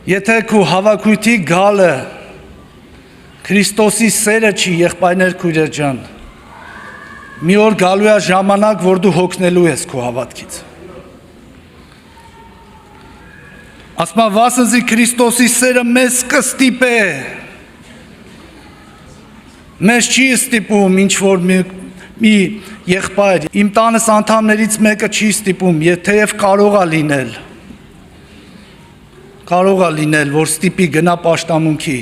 Եթե քու հավաքույթի գալը Քրիստոսի սերը չի, եղբայրներ քույրեր ջան, մի օր գալու է ժամանակ, որ դու հոգնելու ես քո հավատքից։ Ասма վասնզի Քրիստոսի սերը մեզ կստիպե, մեզ չի ստիպում ինչ որ մի եղբայր, իմ տանս անդամներից մեկը չի ստիպում, թեև կարող է լինել, որ ստիպի գնա պաշտամունքի,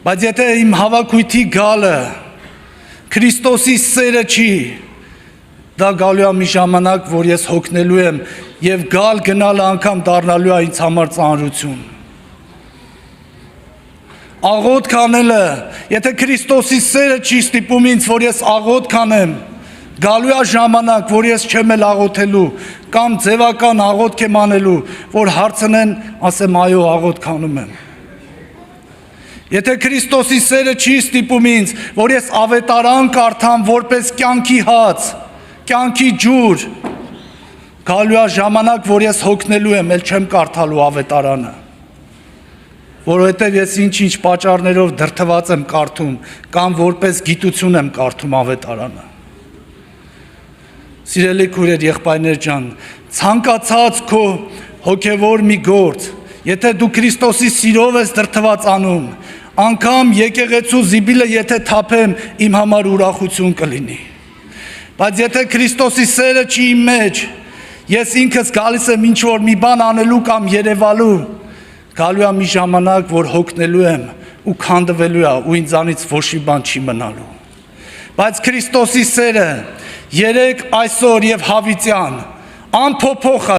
բայց եթե իմ հավաքույթի գալը Քրիստոսի սերը չի, դա գալու է մի ժամանակ, որ ես հոգնելու եմ և գնալը անգամ դառնալու է ինձ համար ծանրություն։ Աղոթք անելը, եթե Քրիստոսի սերը չի ստիպում ինձ, որ ես աղոթք անեմ, գալու է ժամանակ, որ ես չեմ էլ աղոթելու, կամ ձևական աղոթք եմ անելու, որ հարցնեն, ասեմ այո աղոթք անում եմ։ Եթե Քրիստոսի սերը չի ստիպում ինձ, որ ես ավետարան կարդամ որպես կյանքի հաց, կյանքի ջուր, գալու է ժամանակ, որ ես հոգնելու եմ, էլ չեմ կարդալու ավետարանը, որովհետև ես ինչ-ինչ պատճառներով դրդված եմ կարդում, կամ որպես գիտություն եմ կարդում ավետարանը։ Սիրելի քույրեր, եղբայրներ ջան, ցանկացած քո հոգևոր մի գործ, եթե դու Քրիստոսի սիրով ես դրդված անում, անգամ եկեղեցու զիբիլը եթե թափեմ, իմ համար ուրախություն կլինի։ Բայց եթե Քրիստոսի սերը չի իմ մեջ, ես ինքս գալիս եմ ինչ որ մի բան անելու կամ երևալու, գալու է մի ժամանակ, որ հոգնելու եմ ու քանդվելու է ու ինձանից ոչ մի բան չի մնալու։ Բայց Քրիստոսի սերը երեք, այսօր և հավիտյան անփոփոխ է